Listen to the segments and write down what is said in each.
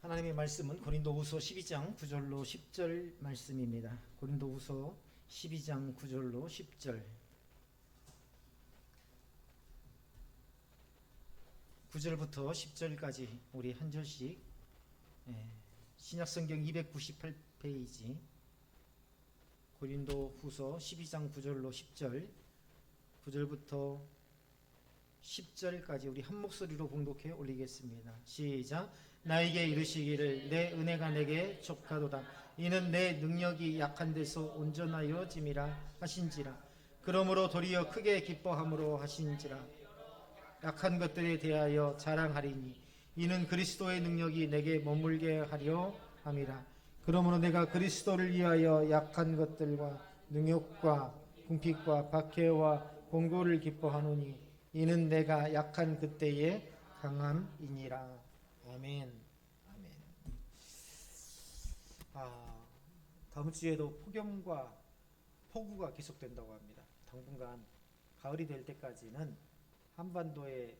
하나님의 말씀은 고린도후서 12장 9절로 10절 말씀입니다. 고린도후서 12장 9절로 10절. 9절부터 10절까지 우리 한 절씩, 신약성경 298페이지 고린도후서 12장 9절로 10절, 9절부터 10절까지 우리 한 목소리로 공독해 올리겠습니다. 시작. 나에게 이르시기를 내 은혜가 내게 족하도다. 이는 내 능력이 약한 데서 온전하여 짐이라 하신지라. 그러므로 도리어 크게 기뻐함으로 하신지라. 약한 것들에 대하여 자랑하리니 이는 그리스도의 능력이 내게 머물게 하려 함이라. 그러므로 내가 그리스도를 위하여 약한 것들과 능욕과 궁핍과 박해와 공고를 기뻐하노니 이는 내가 약한 그때의 강함이니라. 아멘. 아멘. 다음 주에도 폭염과 폭우가 계속된다고 합니다. 당분간 가을이 될 때까지는 한반도의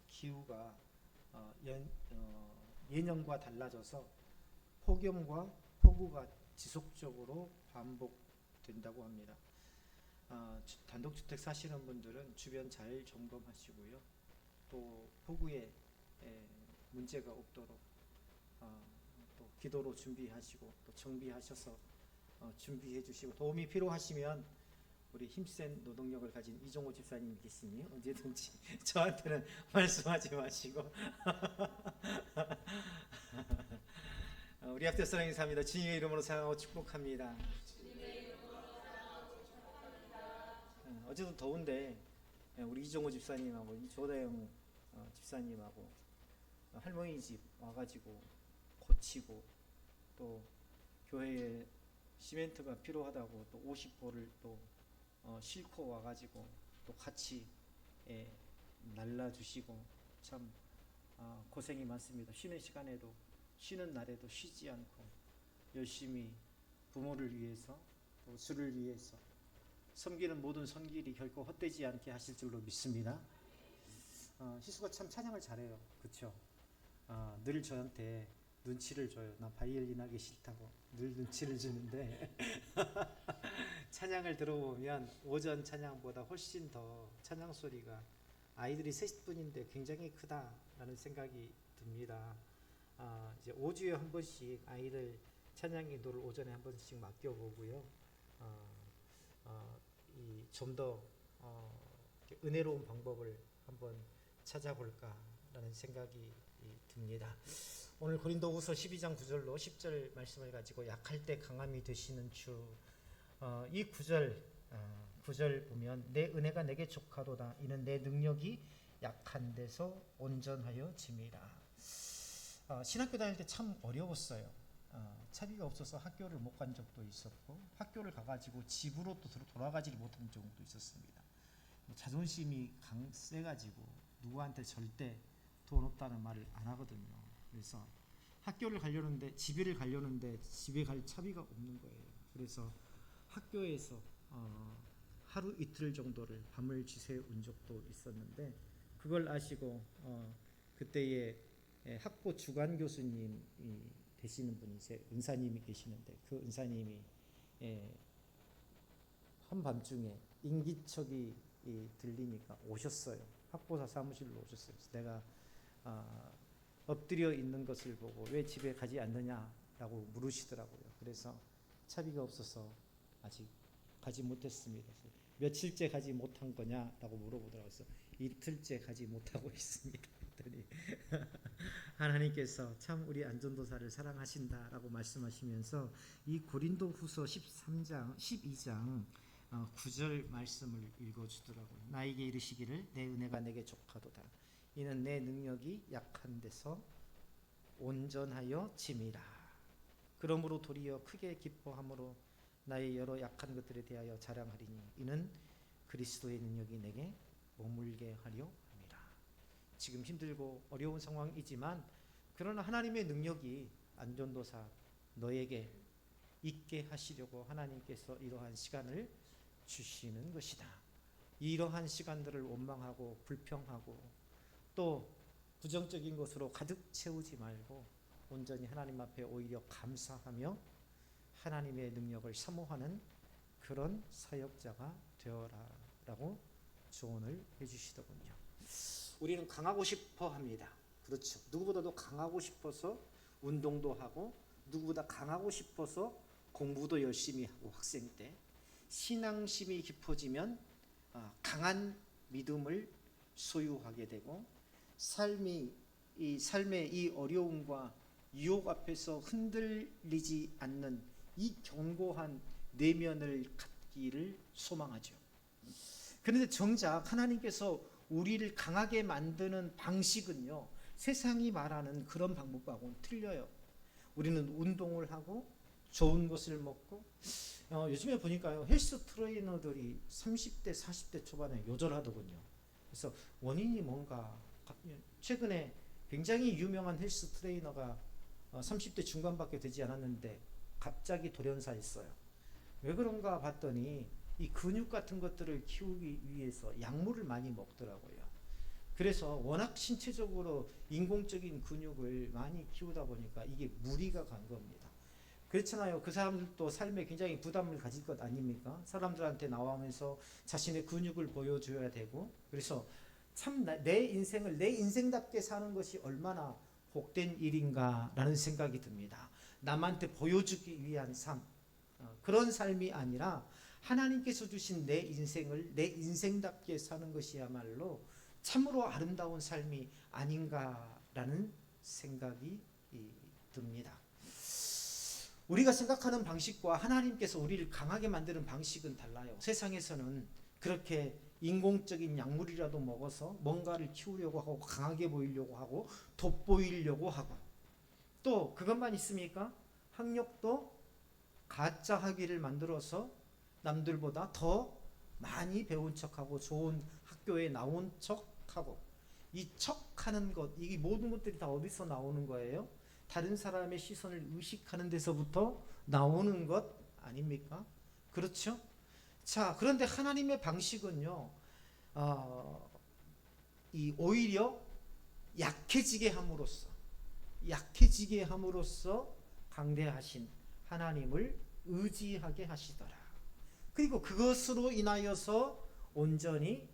기후가 예년과 달라져서 폭염과 폭우가 지속적으로 반복된다고 합니다. 단독주택 사시는 분들은 주변 잘 점검하시고요. 또 폭우에 문제가 없도록 또 기도로 준비하시고 또 정비하셔서 준비해 주시고, 도움이 필요하시면 우리 힘센 노동력을 가진 이종호 집사님 계시니 언제든지 저한테는 말씀하지 마시고 우리 앞에 사랑이 삽니다. 주님의 이름으로 사랑하고 축복합니다. 어제도 더운데 우리 이종호 집사님하고 조다영 집사님하고 할머니 집 와가지고 고치고, 또 교회에 시멘트가 필요하다고 또 50보를 또 싣고 와가지고 또 같이 날라주시고, 참 고생이 많습니다. 쉬는 시간에도, 쉬는 날에도 쉬지 않고 열심히 부모를 위해서 또 주를 위해서 섬기는 모든 손길이 결코 헛되지 않게 하실 줄로 믿습니다. 희수가 참 찬양을 잘해요. 그렇죠? 늘 저한테 눈치를 줘요. 나 바이올린 하기 싫다고 늘 눈치를 주는데 찬양을 들어보면 오전 찬양보다 훨씬 더 찬양 소리가, 아이들이 셋뿐인데 굉장히 크다라는 생각이 듭니다. 이제 5주에 한 번씩 아이들 찬양 인도를 오전에 한 번씩 맡겨보고요. 좀 더 은혜로운 방법을 한번 찾아볼까라는 생각이 듭니다. 오늘 고린도후서 12장 9절로 10절 말씀을 가지고 약할 때 강함이 되시는 주, 이 9절 보면 내 은혜가 내게 족하도다. 이는 내 능력이 약한 데서 온전하여 짐이라. 신학교 다닐 때 참 어려웠어요. 차비가 없어서 학교를 못 간 적도 있었고, 학교를 가가지고 집으로 또 돌아가지를 못한 적도 있었습니다. 자존심이 세가지고 누구한테 절대 돈 없다는 말을 안 하거든요. 그래서 학교를 가려는데, 집을 가려는데 집에 갈 차비가 없는 거예요. 그래서 학교에서 하루 이틀 정도를 밤을 지새운 적도 있었는데, 그걸 아시고 그때의 학부 주관 교수님이 되시는 분이 은사님이 계시는데, 그 은사님이 한밤중에 인기척이 들리니까 오셨어요. 학보사 사무실로 오셨어요. 그래서 내가 엎드려 있는 것을 보고 왜 집에 가지 않느냐라고 물으시더라고요. 그래서 차비가 없어서 아직 가지 못했습니다. 며칠째 가지 못한 거냐라고 물어보더라고요. 그래서 이틀째 가지 못하고 있습니다. 그랬더니 하나님께서 참 우리 안전도사를 사랑하신다라고 말씀하시면서 이 고린도후서 12장 9절 말씀을 읽어주더라고요. 나에게 이르시기를 내 은혜가 내게 족하도다. 이는 내 능력이 약한 데서 온전하여 짐이라. 그러므로 도리어 크게 기뻐함으로 나의 여러 약한 것들에 대하여 자랑하리니 이는 그리스도의 능력이 내게 머물게 하려 함이라. 지금 힘들고 어려운 상황이지만, 그러나 하나님의 능력이 안전도사 너에게 있게 하시려고 하나님께서 이러한 시간을 주시는 것이다. 이러한 시간들을 원망하고 불평하고 또 부정적인 것으로 가득 채우지 말고 온전히 하나님 앞에 오히려 감사하며 하나님의 능력을 사모하는 그런 사역자가 되어라라고 조언을 해주시더군요. 우리는 강하고 싶어 합니다. 그렇죠. 누구보다도 강하고 싶어서 운동도 하고 누구보다 강하고 싶어서 공부도 열심히 하고 학생 때 신앙심이 깊어지면 강한 믿음을 소유하게 되고 삶의 이 어려움과 유혹 앞에서 흔들리지 않는 이 견고한 내면을 갖기를 소망하죠. 그런데 정작 하나님께서 우리를 강하게 만드는 방식은요, 세상이 말하는 그런 방법하고는 틀려요. 우리는 운동을 하고 좋은 것을 먹고 요즘에 보니까요, 헬스 트레이너들이 30대 40대 초반에 요절하더군요. 그래서 원인이 뭔가, 최근에 굉장히 유명한 헬스 트레이너가 30대 중반밖에 되지 않았는데 갑자기 돌연사했어요. 왜 그런가 봤더니 이 근육 같은 것들을 키우기 위해서 약물을 많이 먹더라고요. 그래서 워낙 신체적으로 인공적인 근육을 많이 키우다 보니까 이게 무리가 간 겁니다. 그렇잖아요. 그 사람들도 삶에 굉장히 부담을 가질 것 아닙니까? 사람들한테 나오면서 자신의 근육을 보여줘야 되고, 그래서 참 내 인생을 내 인생답게 사는 것이 얼마나 복된 일인가라는 생각이 듭니다. 남한테 보여주기 위한 삶, 그런 삶이 아니라 하나님께서 주신 내 인생을 내 인생답게 사는 것이야말로 참으로 아름다운 삶이 아닌가라는 생각이 듭니다. 우리가 생각하는 방식과 하나님께서 우리를 강하게 만드는 방식은 달라요. 세상에서는 그렇게 인공적인 약물이라도 먹어서 뭔가를 키우려고 하고 강하게 보이려고 하고 돋보이려고 하고, 또 그것만 있습니까? 학력도 가짜 학위를 만들어서 남들보다 더 많이 배운 척하고 좋은 학교에 나온 척하고, 이 척하는 것, 이 모든 것들이 다 어디서 나오는 거예요? 다른 사람의 시선을 의식하는 데서부터 나오는 것 아닙니까? 그렇죠? 자, 그런데 하나님의 방식은요, 오히려 약해지게 함으로써 강대하신 하나님을 의지하게 하시더라. 그리고 그것으로 인하여서 온전히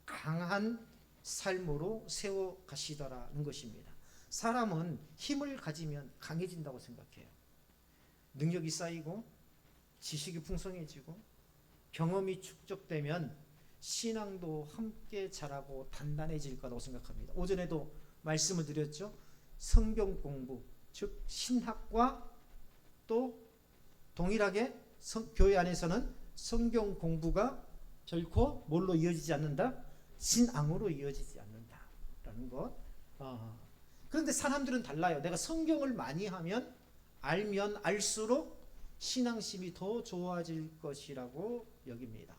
강한 삶으로 세워 가시더라는 것입니다. 사람은 힘을 가지면 강해진다고 생각해요. 능력이 쌓이고 지식이 풍성해지고 경험이 축적되면 신앙도 함께 자라고 단단해질 거라고 생각합니다. 오전에도 말씀을 드렸죠. 성경 공부, 즉 신학과 또 동일하게 교회 안에서는 성경 공부가 결코 뭘로 이어지지 않는다? 신앙으로 이어지지 않는다라는 것. 그런데 사람들은 달라요. 내가 성경을 많이 하면 알면 알수록 신앙심이 더 좋아질 것이라고 여깁니다.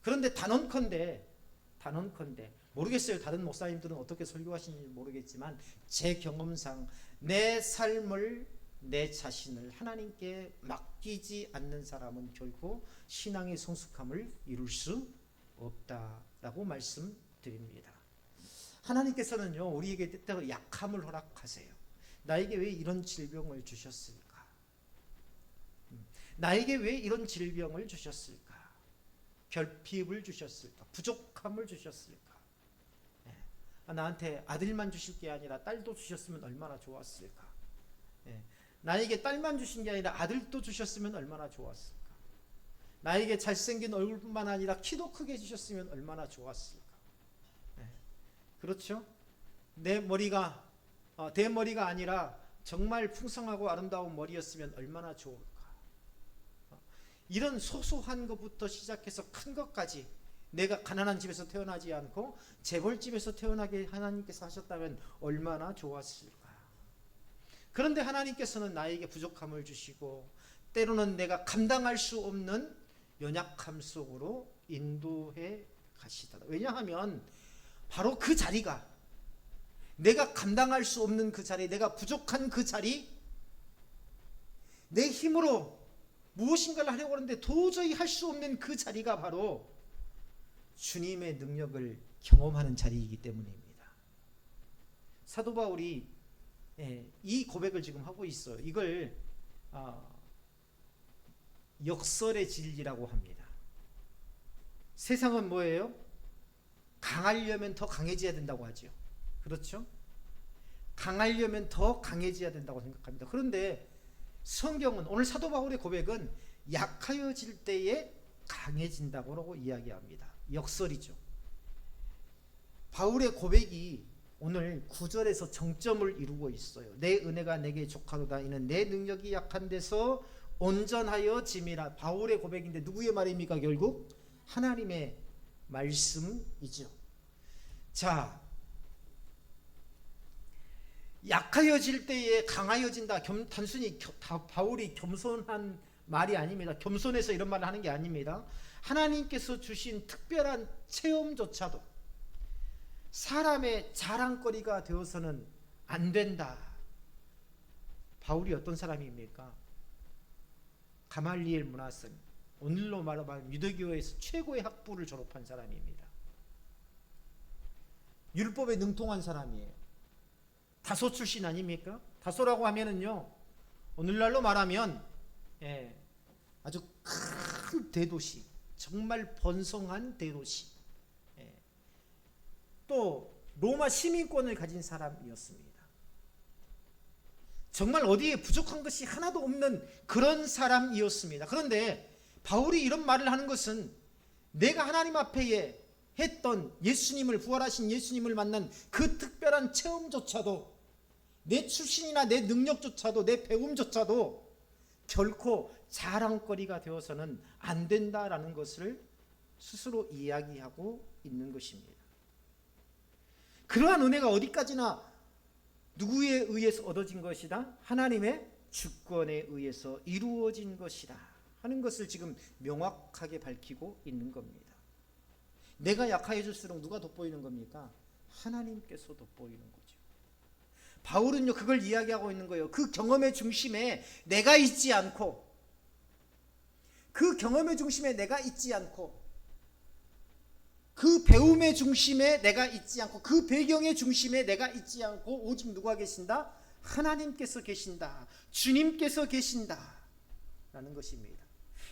그런데 단언컨대 모르겠어요. 다른 목사님들은 어떻게 설교하시는지 모르겠지만 제 경험상 내 삶을 내 자신을 하나님께 맡기지 않는 사람은 결코 신앙의 성숙함을 이룰 수 없다라고 말씀드립니다. 하나님께서는요, 우리에게 때때로 약함을 허락하세요. 나에게 왜 이런 질병을 주셨을까? 나에게 왜 이런 질병을 주셨을까? 결핍을 주셨을까? 부족함을 주셨을까? 나한테 아들만 주실 게 아니라 딸도 주셨으면 얼마나 좋았을까? 나에게 딸만 주신 게 아니라 아들도 주셨으면 얼마나 좋았을까? 나에게 잘생긴 얼굴뿐만 아니라 키도 크게 주셨으면 얼마나 좋았을까? 그렇죠? 내 머리가 대머리가 아니라 정말 풍성하고 아름다운 머리였으면 얼마나 좋을까? 이런 소소한 것부터 시작해서 큰 것까지, 내가 가난한 집에서 태어나지 않고 재벌집에서 태어나게 하나님께서 하셨다면 얼마나 좋았을까? 그런데 하나님께서는 나에게 부족함을 주시고 때로는 내가 감당할 수 없는 연약함 속으로 인도해 가시더라. 왜냐하면 바로 그 자리가, 내가 감당할 수 없는 그 자리, 내가 부족한 그 자리, 내 힘으로 무엇인가를 하려고 하는데 도저히 할 수 없는 그 자리가 바로 주님의 능력을 경험하는 자리이기 때문입니다. 사도 바울이 이 고백을 지금 하고 있어요. 이걸 역설의 진리라고 합니다. 세상은 뭐예요? 강하려면 더 강해져야 된다고 하죠. 그렇죠? 강하려면 더 강해져야 된다고 생각합니다. 그런데 성경은, 오늘 사도 바울의 고백은 약하여질 때에 강해진다고 이야기합니다. 역설이죠. 바울의 고백이 오늘 9절에서 정점을 이루고 있어요. 내 은혜가 내게 족하도다. 이는 내 능력이 약한 데서 온전하여 짐이라. 바울의 고백인데 누구의 말입니까? 결국 하나님의 말씀이죠. 자, 약하여질 때에 강하여진다. 단순히 바울이 겸손한 말이 아닙니다. 겸손해서 이런 말을 하는 게 아닙니다. 하나님께서 주신 특별한 체험조차도 사람의 자랑거리가 되어서는 안 된다. 바울이 어떤 사람입니까? 가말리엘 문화생, 오늘로 말하면 유대교에서 최고의 학부를 졸업한 사람입니다. 율법에 능통한 사람이에요. 다소 출신 아닙니까? 다소라고 하면은요, 오늘날로 말하면 아주 큰 대도시, 정말 번성한 대도시, 또 로마 시민권을 가진 사람이었습니다. 정말 어디에 부족한 것이 하나도 없는 그런 사람이었습니다. 그런데 바울이 이런 말을 하는 것은 내가 하나님 앞에 했던 예수님을, 부활하신 예수님을 만난 그 특별한 체험조차도, 내 출신이나 내 능력조차도, 내 배움조차도 결코 자랑거리가 되어서는 안 된다라는 것을 스스로 이야기하고 있는 것입니다. 그러한 은혜가 어디까지나 누구에 의해서 얻어진 것이다? 하나님의 주권에 의해서 이루어진 것이다 하는 것을 지금 명확하게 밝히고 있는 겁니다. 내가 약해질수록 누가 돋보이는 겁니까? 하나님께서 돋보이는 거죠. 바울은요, 그걸 이야기하고 있는 거예요. 그 경험의 중심에 내가 있지 않고, 그 경험의 중심에 내가 있지 않고, 그 배움의 중심에 내가 있지 않고, 그 배경의 중심에 내가 있지 않고, 오직 누가 계신다? 하나님께서 계신다. 주님께서 계신다 라는 것입니다.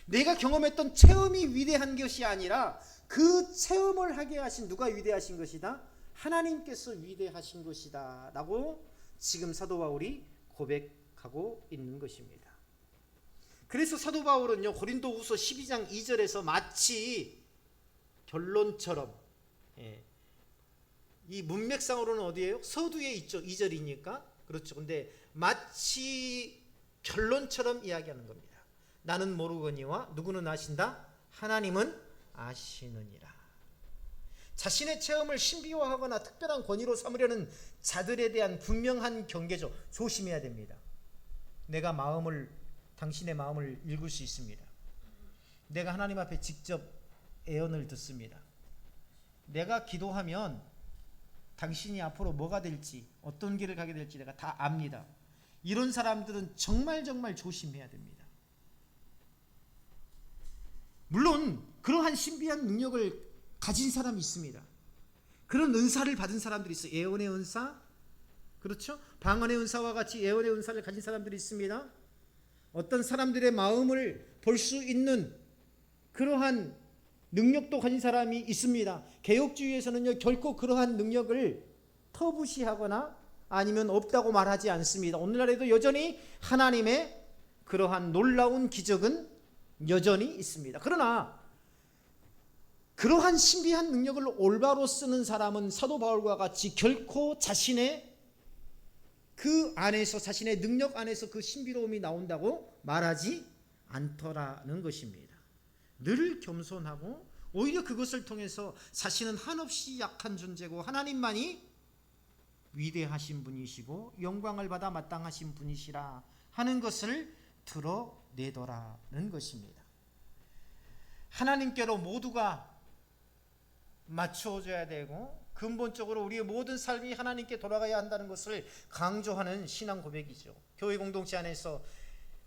내가 경험했던 체험이 위대한 것이 아니라 그 체험을 하게 하신 누가 위대하신 것이다? 하나님께서 위대하신 것이다 라고 지금 사도 바울이 고백하고 있는 것입니다. 그래서 사도 바울은요, 고린도후서 12장 2절에서 마치 결론처럼, 이 문맥상으로는 어디예요? 서두에 있죠. 2절이니까. 그렇죠. 근데 마치 결론처럼 이야기하는 겁니다. 나는 모르거니와 누구는 아신다? 하나님은 아시느니라. 자신의 체험을 신비화하거나 특별한 권위로 삼으려는 자들에 대한 분명한 경계죠. 조심해야 됩니다. 내가 당신의 마음을 읽을 수 있습니다. 내가 하나님 앞에 직접 애언을 듣습니다. 내가 기도하면 당신이 앞으로 뭐가 될지, 어떤 길을 가게 될지 내가 다 압니다. 이런 사람들은 정말 조심해야 됩니다. 물론 그러한 신비한 능력을 가진 사람이 있습니다. 그런 은사를 받은 사람들이 있어요. 예언의 은사, 그렇죠? 방언의 은사와 같이 예언의 은사를 가진 사람들이 있습니다. 어떤 사람들의 마음을 볼 수 있는 그러한 능력도 가진 사람이 있습니다. 개혁주의에서는요, 결코 그러한 능력을 터부시하거나 아니면 없다고 말하지 않습니다. 오늘날에도 여전히 하나님의 그러한 놀라운 기적은 여전히 있습니다. 그러나 그러한 신비한 능력을 올바로 쓰는 사람은 사도 바울과 같이 결코 자신의 그 안에서, 자신의 능력 안에서 그 신비로움이 나온다고 말하지 않더라는 것입니다. 늘 겸손하고 오히려 그것을 통해서 자신은 한없이 약한 존재고 하나님만이 위대하신 분이시고 영광을 받아 마땅하신 분이시라 하는 것을 드러내더라는 것입니다. 하나님께로 모두가 맞춰져야 되고 근본적으로 우리의 모든 삶이 하나님께 돌아가야 한다는 것을 강조하는 신앙 고백이죠. 교회 공동체 안에서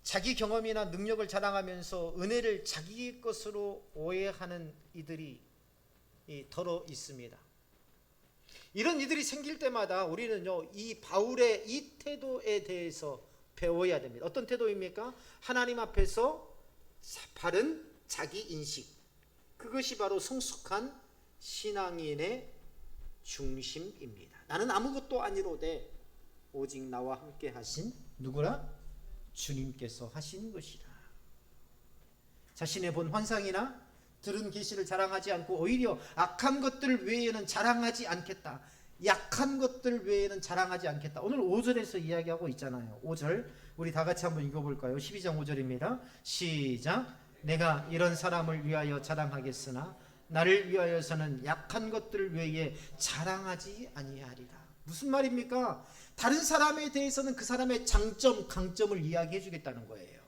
자기 경험이나 능력을 자랑하면서 은혜를 자기 것으로 오해하는 이들이 더러 있습니다. 이런 일들이 생길 때마다 우리는요, 이 바울의 이 태도에 대해서 배워야 됩니다. 어떤 태도입니까? 하나님 앞에서 바른 자기 인식, 그것이 바로 성숙한 신앙인의 중심입니다. 나는 아무것도 아니로되 오직 나와 함께 하신 누구라? 주님께서 하신 것이라. 자신의 본 환상이나 들은 계시를 자랑하지 않고 오히려 악한 것들 외에는 자랑하지 않겠다. 약한 것들 외에는 자랑하지 않겠다. 오늘 5절에서 이야기하고 있잖아요. 5절 우리 다 같이 한번 읽어볼까요? 12장 5절입니다. 시작. 내가 이런 사람을 위하여 자랑하겠으나 나를 위하여서는 약한 것들 외에 자랑하지 아니하리라. 무슨 말입니까? 다른 사람에 대해서는 그 사람의 장점, 강점을 이야기해 주겠다는 거예요.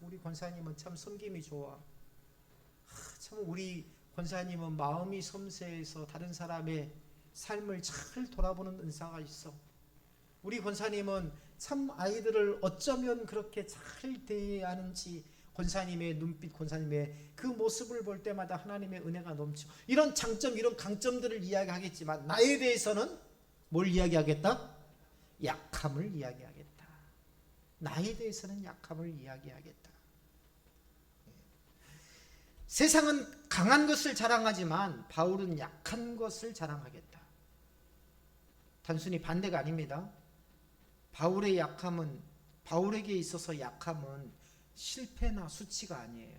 우리 권사님은 참 섬김이 좋아. 참 우리 권사님은 마음이 섬세해서 다른 사람의 삶을 잘 돌아보는 은사가 있어. 우리 권사님은 참 아이들을 어쩌면 그렇게 잘 대하는지, 권사님의 눈빛, 권사님의 그 모습을 볼 때마다 하나님의 은혜가 넘쳐. 이런 장점, 이런 강점들을 이야기하겠지만 나에 대해서는 뭘 이야기하겠다? 약함을 이야기하겠다. 나에 대해서는 약함을 이야기하겠다. 세상은 강한 것을 자랑하지만 바울은 약한 것을 자랑하겠다. 단순히 반대가 아닙니다. 바울의 약함은, 바울에게 있어서 약함은 실패나 수치가 아니에요.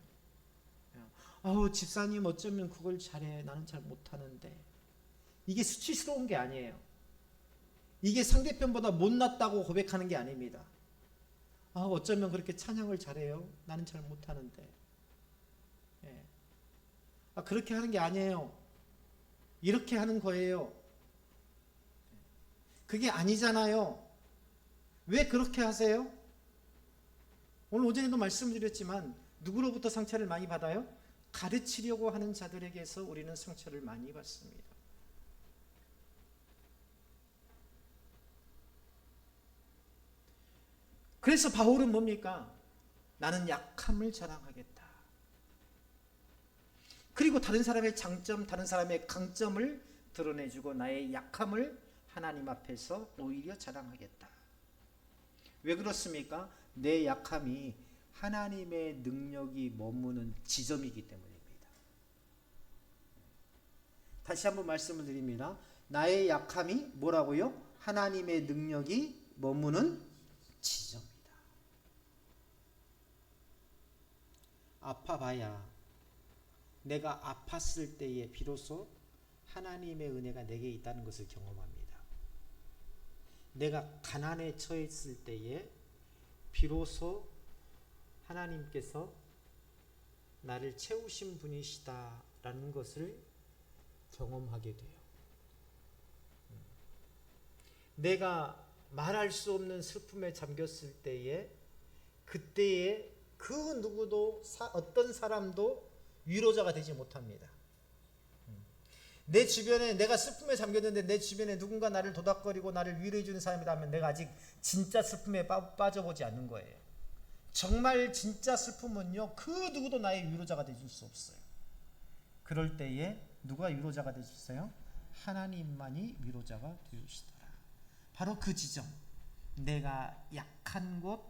집사님 어쩌면 그걸 잘해. 나는 잘 못하는데. 이게 수치스러운 게 아니에요. 이게 상대편보다 못났다고 고백하는 게 아닙니다. 어쩌면 그렇게 찬양을 잘해요. 나는 잘 못하는데. 그렇게 하는 게 아니에요. 이렇게 하는 거예요. 그게 아니잖아요. 왜 그렇게 하세요? 오늘 오전에도 말씀드렸지만 누구로부터 상처를 많이 받아요? 가르치려고 하는 자들에게서 우리는 상처를 많이 받습니다. 그래서 바울은 뭡니까? 나는 약함을 자랑하겠다. 그리고 다른 사람의 장점, 다른 사람의 강점을 드러내주고 나의 약함을 하나님 앞에서 오히려 자랑하겠다. 왜 그렇습니까? 내 약함이 하나님의 능력이 머무는 지점이기 때문입니다. 다시 한번 말씀을 드립니다. 나의 약함이 뭐라고요? 하나님의 능력이 머무는 지점이다. 아파봐야 내가 아팠을 때에 비로소 하나님의 은혜가 내게 있다는 것을 경험합니다. 내가 가난에 처했을 때에 비로소 하나님께서 나를 채우신 분이시다라는 것을 경험하게 돼요. 내가 말할 수 없는 슬픔에 잠겼을 때에, 그때에 그 누구도 어떤 사람도 위로자가 되지 못합니다. 내 주변에, 내가 슬픔에 잠겼는데 내 주변에 누군가 나를 도닥거리고 나를 위로해 주는 사람이라면 내가 아직 진짜 슬픔에 빠져보지 않는 거예요. 정말 진짜 슬픔은요, 그 누구도 나의 위로자가 되줄 수 없어요. 그럴 때에 누가 위로자가 될 수 있어요? 하나님만이 위로자가 되주시더라. 바로 그 지점, 내가 약한 곳,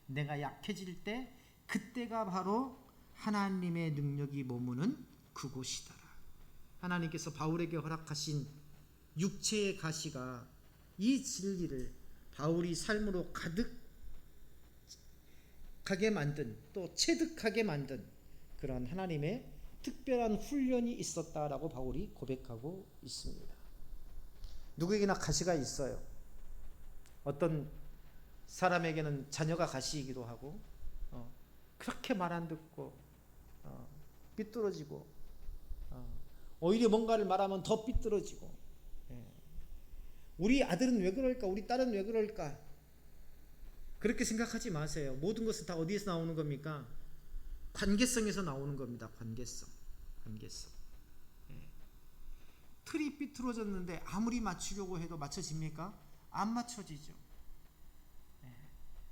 내가 약해질 때, 그때가 바로 하나님의 능력이 머무는 그곳이더라. 하나님께서 바울에게 허락하신 육체의 가시가 이 진리를 바울이 삶으로 가득하게 만든, 또 체득하게 만든 그런 하나님의 특별한 훈련이 있었다라고 바울이 고백하고 있습니다. 누구에게나 가시가 있어요. 어떤 사람에게는 자녀가 가시이기도 하고, 그렇게 말 안 듣고 삐뚤어지고, 오히려 뭔가를 말하면 더 삐뚤어지고. 우리 아들은 왜 그럴까? 우리 딸은 왜 그럴까? 그렇게 생각하지 마세요. 모든 것은 다 어디에서 나오는 겁니까? 관계성에서 나오는 겁니다. 관계성. 틀이 삐뚤어졌는데 아무리 맞추려고 해도 맞춰집니까? 안 맞춰지죠.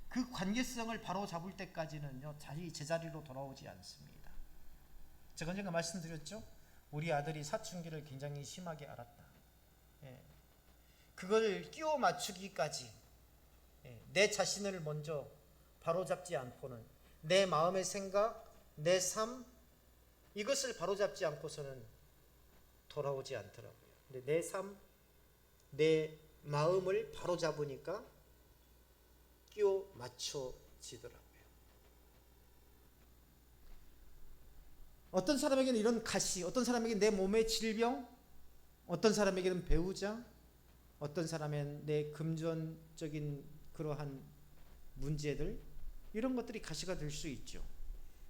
그 관계성을 바로 잡을 때까지는요, 자기 제자리로 돌아오지 않습니다. 제가 언젠가 말씀드렸죠? 우리 아들이 사춘기를 굉장히 심하게 앓았다. 예, 그걸 끼워 맞추기까지 내 자신을 먼저 바로잡지 않고는 내 마음의 생각, 내 삶 이것을 바로잡지 않고서는 돌아오지 않더라고요. 근데 내 삶, 내 마음을 바로잡으니까 끼워 맞춰지더라고요. 어떤 사람에게는 이런 가시, 어떤 사람에게는 내 몸의 질병, 어떤 사람에게는 배우자, 어떤 사람은 내 금전적인 그러한 문제들 이런 것들이 가시가 될 수 있죠.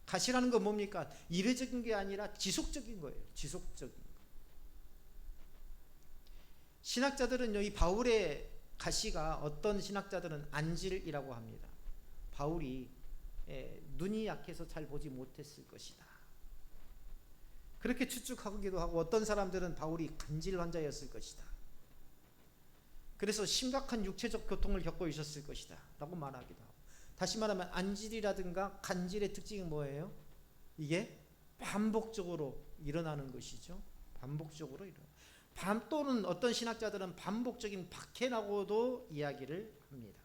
가시라는 건 뭡니까? 이례적인 게 아니라 지속적인 거예요. 지속적인 거. 신학자들은요, 이 바울의 가시가 어떤 신학자들은 안질이라고 합니다. 바울이 눈이 약해서 잘 보지 못했을 것이다. 그렇게 추측하기도 하고 어떤 사람들은 바울이 간질 환자였을 것이다. 그래서 심각한 육체적 고통을 겪고 있었을 것이다 라고 말하기도 하고, 다시 말하면 안질이라든가 간질의 특징이 뭐예요? 이게 반복적으로 일어나는 것이죠. 반복적으로 일어나. 또는 어떤 신학자들은 반복적인 박해라고도 이야기를 합니다.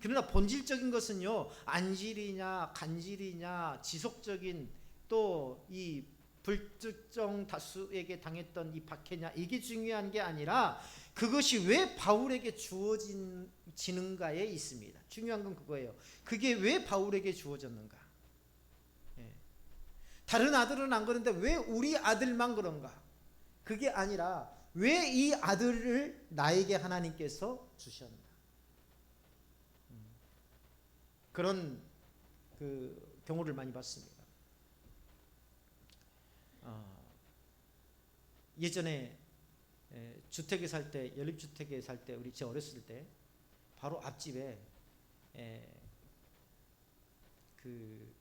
그러나 본질적인 것은요, 안질이냐 간질이냐 지속적인 또 이 불특정 다수에게 당했던 이 박해냐 이게 중요한 게 아니라 그것이 왜 바울에게 주어지는가에 있습니다. 중요한 건 그거예요. 그게 왜 바울에게 주어졌는가. 다른 아들은 안 그런데 왜 우리 아들만 그런가. 그게 아니라 왜 이 아들을 나에게 하나님께서 주셨나. 그런 그 경우를 많이 봤습니다. 예전에 주택에 살 때, 연립주택에 살 때, 우리 제 어렸을 때 바로 앞집에 그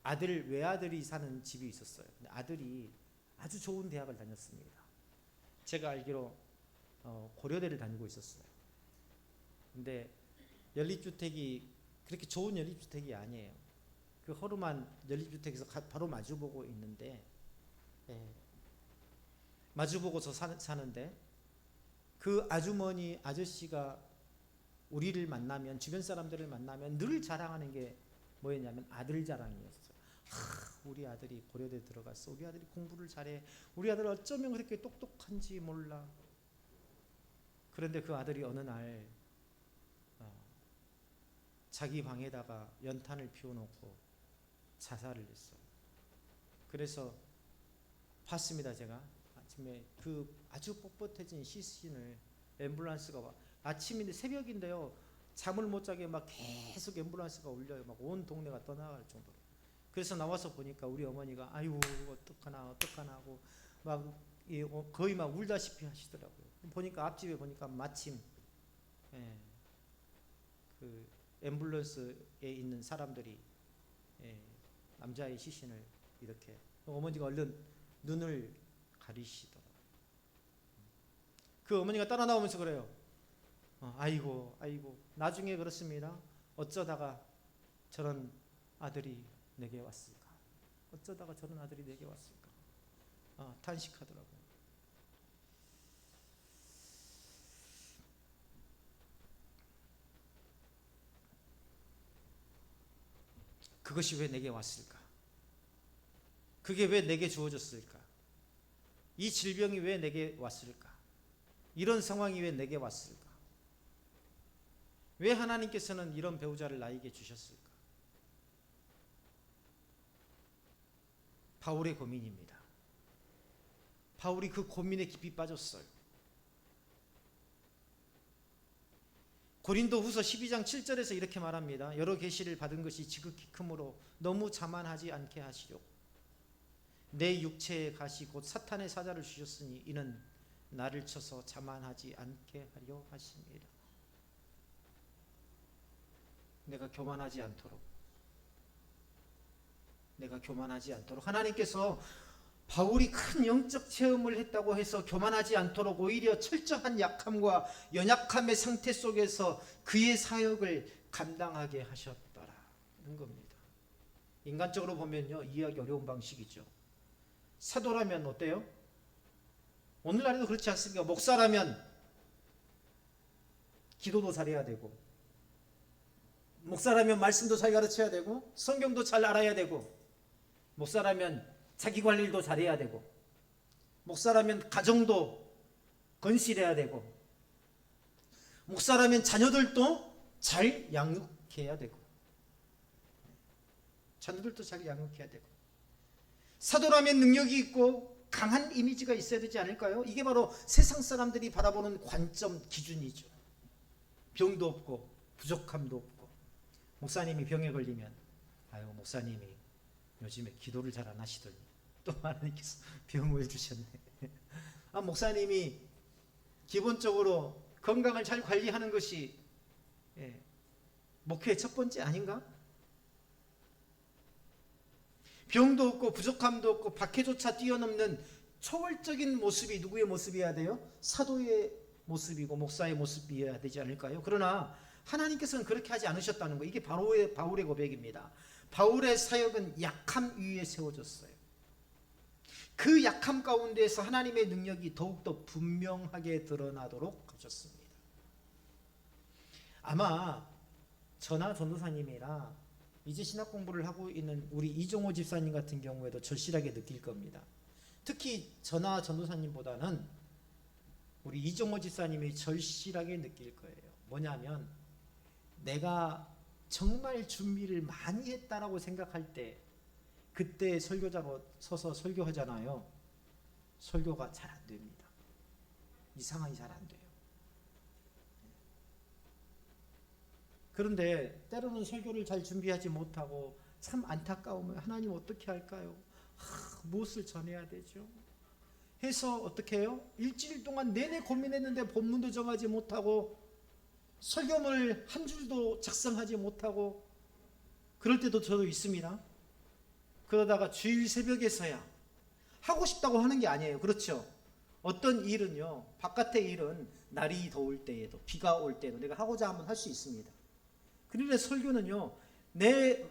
아들 외아들이 사는 집이 있었어요. 근데 아들이 아주 좋은 대학을 다녔습니다. 제가 알기로 고려대를 다니고 있었어요. 근데 연립주택이 그렇게 좋은 연립주택이 아니에요. 그 허름한 연립주택에서 바로 마주보고 있는데, 마주보고서 사는데 그 아주머니 아저씨가 우리를 만나면, 주변 사람들을 만나면 늘 자랑하는 게 뭐였냐면 아들 자랑이었어요. 우리 아들이 고려대 들어갔어. 우리 아들이 공부를 잘해. 우리 아들 어쩌면 그렇게 똑똑한지 몰라. 그런데 그 아들이 어느 날 자기 방에다가 연탄을 피워놓고 자살을 했어요. 그래서 봤습니다. 제가 아침에 그 아주 뻣뻣해진 시신을 앰뷸런스가 와. 아침인데 새벽인데요, 잠을 못 자게 막 계속 앰뷸런스가 울려요. 막 온 동네가 떠나갈 정도로. 그래서 나와서 보니까 우리 어머니가 아유 어떡하나 하고 막 거의 막 울다시피 하시더라고요. 보니까 앞집에 보니까 마침 그 앰뷸런스에 있는 사람들이 남자의 시신을 이렇게, 어머니가 얼른 눈을 가리시더라고요. 그 어머니가 따라 나오면서 그래요. 아이고 나중에 그렇습니다. 어쩌다가 저런 아들이 내게 왔을까. 어쩌다가 저런 아들이 내게 왔을까. 탄식하더라고요. 그것이 왜 내게 왔을까? 그게 왜 내게 주어졌을까? 이 질병이 왜 내게 왔을까? 이런 상황이 왜 내게 왔을까? 왜 하나님께서는 이런 배우자를 나에게 주셨을까? 바울의 고민입니다. 바울이 그 고민에 깊이 빠졌어요. 고린도후서 12장 7절에서 이렇게 말합니다. 여러 계시를 받은 것이 지극히 크므로 너무 자만하지 않게 하시려고 내 육체의 가시 곧 사탄의 사자를 주셨으니 이는 나를 쳐서 자만하지 않게 하려 하십니다. 내가 교만하지 않도록 하나님께서 바울이 큰 영적 체험을 했다고 해서 교만하지 않도록 오히려 철저한 약함과 연약함의 상태 속에서 그의 사역을 감당하게 하셨다라는 겁니다. 인간적으로 보면요, 이해하기 어려운 방식이죠. 사도라면 어때요? 오늘날에도 그렇지 않습니까? 목사라면 기도도 잘해야 되고, 목사라면 말씀도 잘 가르쳐야 되고, 성경도 잘 알아야 되고, 목사라면 자기 관리도 잘해야 되고, 목사라면 가정도 건실해야 되고, 목사라면 자녀들도 잘 양육해야 되고, 자녀들도 잘 양육해야 되고, 사도라면 능력이 있고 강한 이미지가 있어야 되지 않을까요? 이게 바로 세상 사람들이 바라보는 관점, 기준이죠. 병도 없고 부족함도 없고, 목사님이 병에 걸리면 아유 목사님이 요즘에 기도를 잘 안 하시더니 또 하나님께서 병을 주셨네. 아 목사님이 기본적으로 건강을 잘 관리하는 것이 목회의 첫 번째 아닌가? 병도 없고 부족함도 없고 박해조차 뛰어넘는 초월적인 모습이 누구의 모습이어야 돼요? 사도의 모습이고 목사의 모습이어야 되지 않을까요? 그러나 하나님께서는 그렇게 하지 않으셨다는 거. 이게 바울의 고백입니다. 바울의 사역은 약함 위에 세워졌어요. 그 약함 가운데에서 하나님의 능력이 더욱더 분명하게 드러나도록 하셨습니다. 아마 저나 전도사님이나 이제 신학 공부를 하고 있는 우리 이종호 집사님 같은 경우에도 절실하게 느낄 겁니다. 특히 저나 전도사님보다는 우리 이종호 집사님이 절실하게 느낄 거예요. 뭐냐면 내가 정말 준비를 많이 했다라고 생각할 때 그때 설교자로 서서 설교하잖아요. 설교가 잘 안 됩니다. 이상하게 잘 안 돼요. 그런데 때로는 설교를 잘 준비하지 못하고 참 안타까우면 하나님 어떻게 할까요? 무엇을 전해야 되죠? 해서 어떻게 해요? 일주일 동안 내내 고민했는데 본문도 정하지 못하고 설교문을 한 줄도 작성하지 못하고 그럴 때도 저도 있습니다. 그러다가 주일 새벽에서야 하고 싶다고 하는 게 아니에요. 그렇죠? 어떤 일은요, 바깥의 일은 날이 더울 때에도 비가 올 때도 내가 하고자 하면 할 수 있습니다. 그런데 설교는요, 내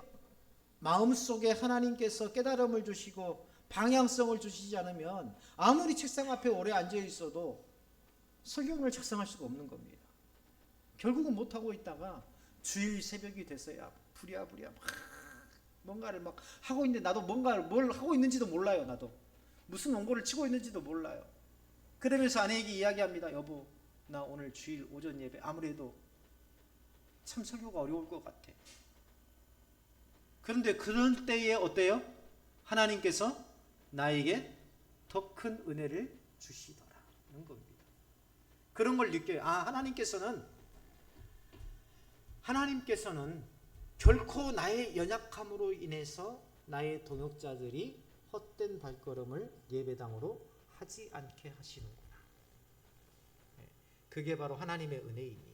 마음속에 하나님께서 깨달음을 주시고 방향성을 주시지 않으면 아무리 책상 앞에 오래 앉아 있어도 설교문을 작성할 수가 없는 겁니다. 결국은 못하고 있다가 주일 새벽이 돼서야 부랴부랴 막 뭔가를 막 하고 있는데 나도 뭔가를 뭘 하고 있는지도 몰라요. 나도 무슨 원고를 치고 있는지도 몰라요. 그러면서 아내에게 이야기합니다. 여보, 나 오늘 주일 오전 예배 아무래도 참 설교가 어려울 것 같아. 그런데 그럴 때에 어때요? 하나님께서 나에게 더 큰 은혜를 주시더라는 겁니다. 그런 걸 느껴요. 아, 하나님께서는 결코 나의 연약함으로 인해서 나의 동역자들이 헛된 발걸음을 예배당으로 하지 않게 하시는구나. 그게 바로 하나님의 은혜입니다.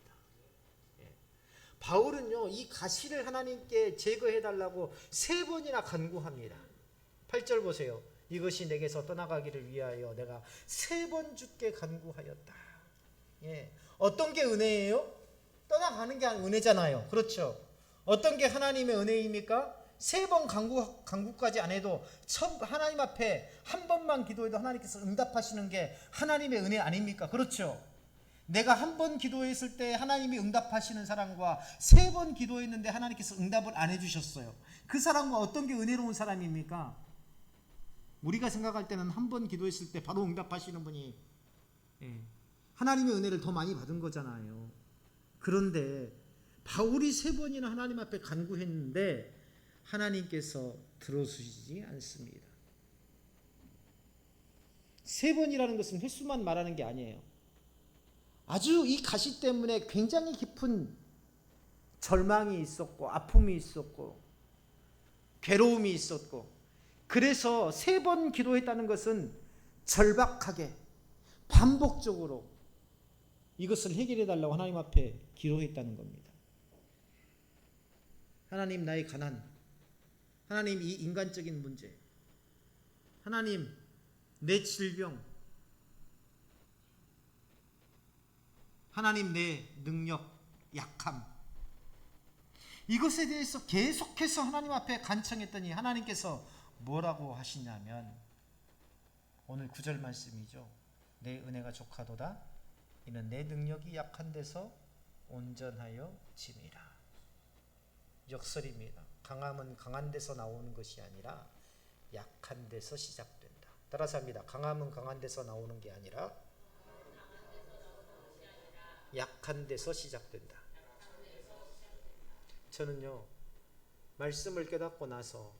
바울은요, 이 가시를 하나님께 제거해달라고 3번이나 간구합니다. 8절 보세요. 이것이 내게서 떠나가기를 위하여 내가 3번 주께 간구하였다. 어떤 게 은혜예요? 떠나가는 게 은혜잖아요. 그렇죠? 어떤 게 하나님의 은혜입니까? 3번 간구까지 안 해도 하나님 앞에 한 번만 기도해도 하나님께서 응답하시는 게 하나님의 은혜 아닙니까? 그렇죠? 내가 한 번 기도했을 때 하나님이 응답하시는 사람과 3번 기도했는데 하나님께서 응답을 안 해주셨어요. 그 사람과 어떤 게 은혜로운 사람입니까? 우리가 생각할 때는 한 번 기도했을 때 바로 응답하시는 분이 하나님의 은혜를 더 많이 받은 거잖아요. 그런데 바울이 3번이나 하나님 앞에 간구했는데 하나님께서 들어주시지 않습니다. 3번이라는 것은 횟수만 말하는 게 아니에요. 아주 이 가시 때문에 굉장히 깊은 절망이 있었고 아픔이 있었고 괴로움이 있었고, 그래서 3번 기도했다는 것은 절박하게 반복적으로 이것을 해결해 달라고 하나님 앞에 기도했다는 겁니다. 하나님, 나의 가난, 하나님, 이 인간적인 문제, 하나님, 내 질병, 하나님, 내 능력, 약함, 이것에 대해서 계속해서 하나님 앞에 간청했더니 하나님께서 뭐라고 하시냐면 오늘 9절 말씀이죠. 내 은혜가 족하도다. 이는 내 능력이 약한 데서 온전하여 짐이라. 역설입니다. 강함은 강한 데서 나오는 것이 아니라 약한 데서 시작된다. 따라서 합니다. 강함은 강한 데서 나오는 게 아니라 약한 데서 시작된다. 저는요, 말씀을 깨닫고 나서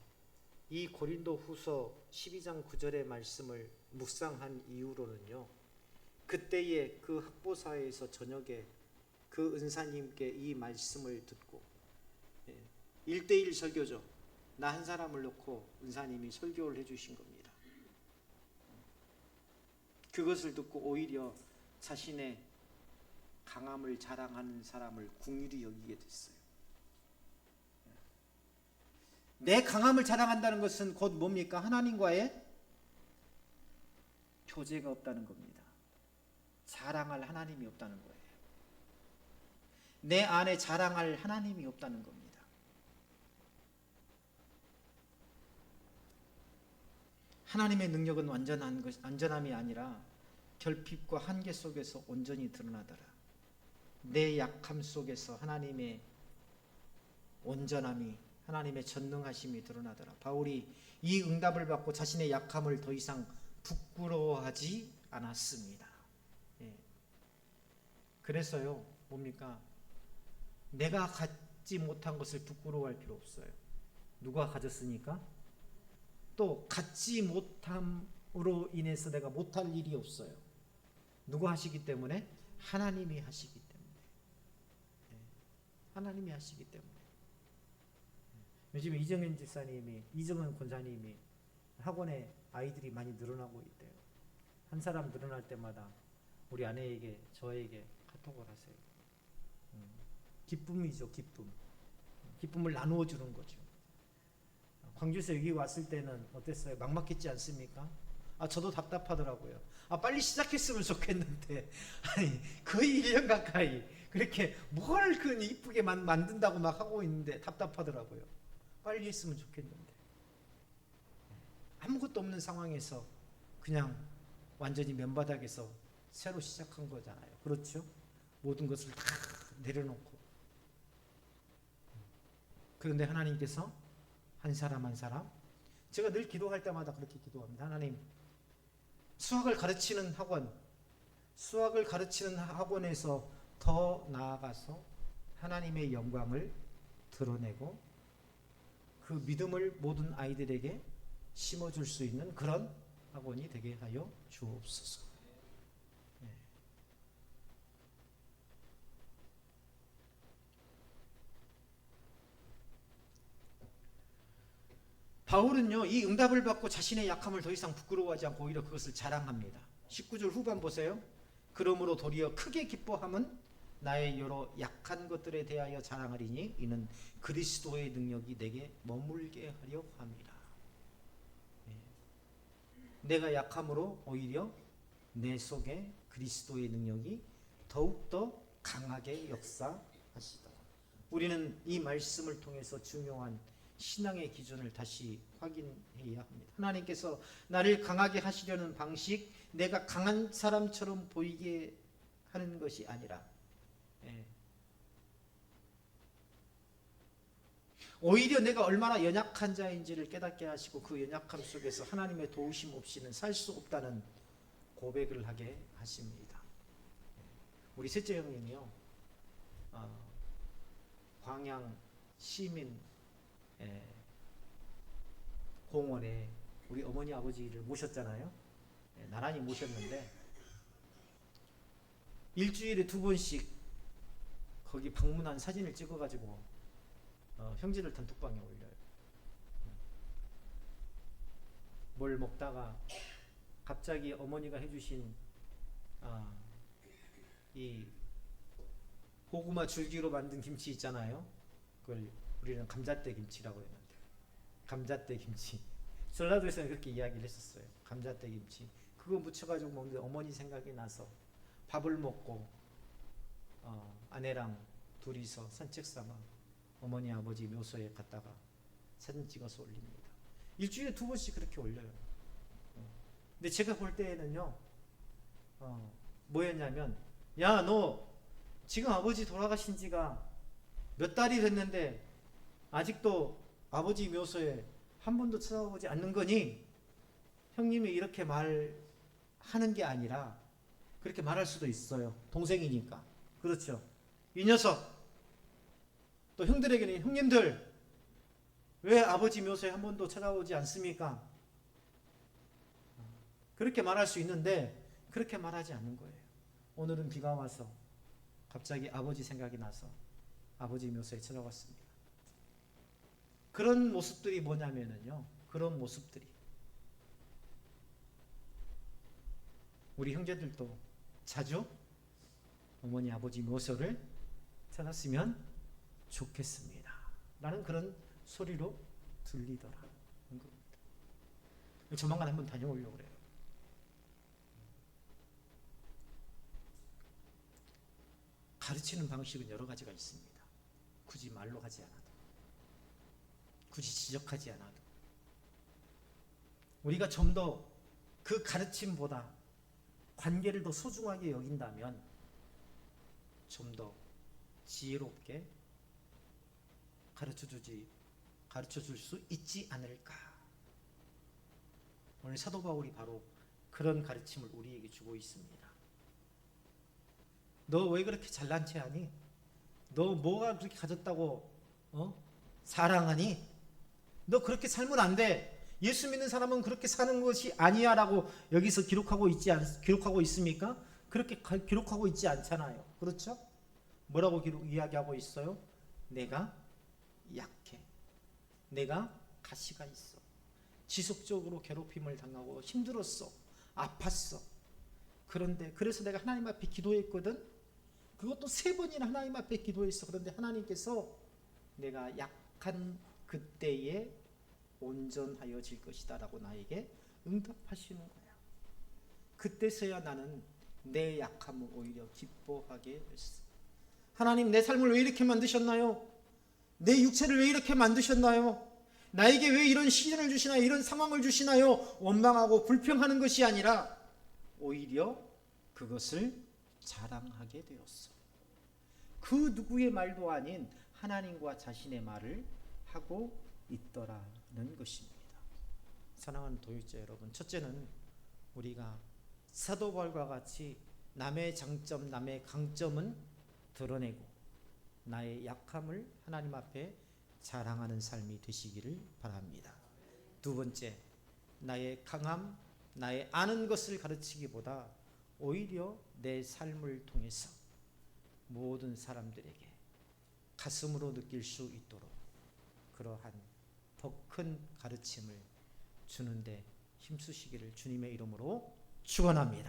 이 고린도 후서 12장 9절의 말씀을 묵상한 이후로는요, 그때의 그 학보사에서 저녁에 그 은사님께 이 말씀을 듣고 1:1 설교죠. 나 한 사람을 놓고 은사님이 설교를 해주신 겁니다. 그것을 듣고 오히려 자신의 강함을 자랑하는 사람을 긍휼히 여기게 됐어요. 내 강함을 자랑한다는 것은 곧 뭡니까? 하나님과의 교제가 없다는 겁니다. 자랑할 하나님이 없다는 거예요. 내 안에 자랑할 하나님이 없다는 겁니다. 하나님의 능력은 완전함이 아니라 결핍과 한계 속에서 온전히 드러나더라. 내 약함 속에서 하나님의 온전함이, 하나님의 전능하심이 드러나더라. 바울이 이 응답을 받고 자신의 약함을 더 이상 부끄러워하지 않았습니다. 그래서요, 뭡니까? 내가 갖지 못한 것을 부끄러워할 필요 없어요. 누가 가졌으니까? 또 갖지 못함으로 인해서 내가 못할 일이 없어요. 누가 하시기 때문에? 하나님이 하시기 때문에. 하나님이 하시기 때문에. 요즘 이정은 권사님이 학원에 아이들이 많이 늘어나고 있대요. 한 사람 늘어날 때마다 우리 아내에게, 저에게 카톡을 하세요. 기쁨이죠, 기쁨. 기쁨을 나누어 주는 거죠. 광주에서 여기 왔을 때는 어땠어요? 막막했지 않습니까? 저도 답답하더라고요. 빨리 시작했으면 좋겠는데, 아니, 거의 1년 가까이 그렇게 뭘 이쁘게 만든다고 막 하고 있는데 답답하더라고요. 빨리 했으면 좋겠는데. 아무것도 없는 상황에서 그냥 완전히 맨바닥에서 새로 시작한 거잖아요. 그렇죠? 모든 것을 다 내려놓고. 그런데 하나님께서 한 사람 한 사람, 제가 늘 기도할 때마다 그렇게 기도합니다. 하나님, 수학을 가르치는 학원에서 더 나아가서 하나님의 영광을 드러내고 그 믿음을 모든 아이들에게 심어줄 수 있는 그런 학원이 되게 하여 주옵소서. 바울은요, 이 응답을 받고 자신의 약함을 더 이상 부끄러워하지 않고 오히려 그것을 자랑합니다. 19절 후반 보세요. 그러므로 도리어 크게 기뻐함은 나의 여러 약한 것들에 대하여 자랑하리니 이는 그리스도의 능력이 내게 머물게 하려 함이라. 내가 약함으로 오히려 내 속에 그리스도의 능력이 더욱더 강하게 역사하시더라. 우리는 이 말씀을 통해서 중요한 신앙의 기준을 다시 확인해야 합니다. 하나님께서 나를 강하게 하시려는 방식, 내가 강한 사람처럼 보이게 하는 것이 아니라 오히려 내가 얼마나 연약한 자인지를 깨닫게 하시고 그 연약함 속에서 하나님의 도우심 없이는 살 수 없다는 고백을 하게 하십니다. 우리 셋째 형님이요, 광양 시민 공원에 우리 어머니 아버지를 모셨잖아요. 나란히 모셨는데 일주일에 2번씩 거기 방문한 사진을 찍어가지고 형제들 단톡방에 올려요. 뭘 먹다가 갑자기 어머니가 해주신 이 고구마 줄기로 만든 김치 있잖아요. 그걸 우리는 감잣대 김치라고 했는데, 감잣대 김치, 전라도에서는 그렇게 이야기를 했었어요. 감잣대 김치 그거 묻혀가지고 먹는데 어머니 생각이 나서 밥을 먹고 아내랑 둘이서 산책 삼아 어머니 아버지 묘소에 갔다가 사진 찍어서 올립니다. 일주일에 2번씩 그렇게 올려요. 근데 제가 볼 때에는요, 뭐였냐면, 야, 너 지금 아버지 돌아가신 지가 몇 달이 됐는데 아직도 아버지 묘소에 한 번도 찾아오지 않는 거니? 형님이 이렇게 말하는 게 아니라 그렇게 말할 수도 있어요. 동생이니까. 그렇죠. 이 녀석, 또 형들에게는 형님들 왜 아버지 묘소에 한 번도 찾아오지 않습니까? 그렇게 말할 수 있는데 그렇게 말하지 않는 거예요. 오늘은 비가 와서 갑자기 아버지 생각이 나서 아버지 묘소에 찾아왔습니다. 그런 모습들이 뭐냐면요, 그런 모습들이 우리 형제들도 자주 어머니 아버지 묘소를 찾았으면 좋겠습니다 라는 그런 소리로 들리더라는 겁니다. 조만간 한번 다녀오려고 그래요. 가르치는 방식은 여러 가지가 있습니다. 굳이 말로 하지 않아도, 굳이 지적하지 않아도, 우리가 좀 더 그 가르침보다 관계를 더 소중하게 여긴다면 좀 더 지혜롭게 가르쳐 줄 수 있지 않을까. 오늘 사도 바울이 바로 그런 가르침을 우리에게 주고 있습니다. 너 왜 그렇게 잘난 체 하니? 너 뭐가 그렇게 가졌다고 사랑하니? 너 그렇게 살면 안 돼. 예수 믿는 사람은 그렇게 사는 것이 아니야 라고 여기서 기록하고 있습니까? 그렇게 기록하고 있지 않잖아요. 그렇죠? 뭐라고 이야기하고 있어요? 내가 약해. 내가 가시가 있어. 지속적으로 괴롭힘을 당하고 힘들었어. 아팠어. 그런데 그래서 내가 하나님 앞에 기도했거든. 그것도 3번이나 하나님 앞에 기도했어. 그런데 하나님께서 내가 약한 그때에 온전하여질 것이다 라고 나에게 응답하시는 거야. 그때서야 나는 내 약함을 오히려 기뻐하게 됐어. 하나님, 내 삶을 왜 이렇게 만드셨나요? 내 육체를 왜 이렇게 만드셨나요? 나에게 왜 이런 시련을 주시나요? 이런 상황을 주시나요? 원망하고 불평하는 것이 아니라 오히려 그것을 자랑하게 되었어. 그 누구의 말도 아닌 하나님과 자신의 말을 하고 있더라는 것입니다. 사랑하는 도유자 여러분, 첫째는 우리가 사도 바울과 같이 남의 장점, 남의 강점은 드러내고 나의 약함을 하나님 앞에 자랑하는 삶이 되시기를 바랍니다. 두 번째, 나의 강함, 나의 아는 것을 가르치기보다 오히려 내 삶을 통해서 모든 사람들에게 가슴으로 느낄 수 있도록 그러한 더 큰 가르침을 주는데 힘쓰시기를 주님의 이름으로 축원합니다.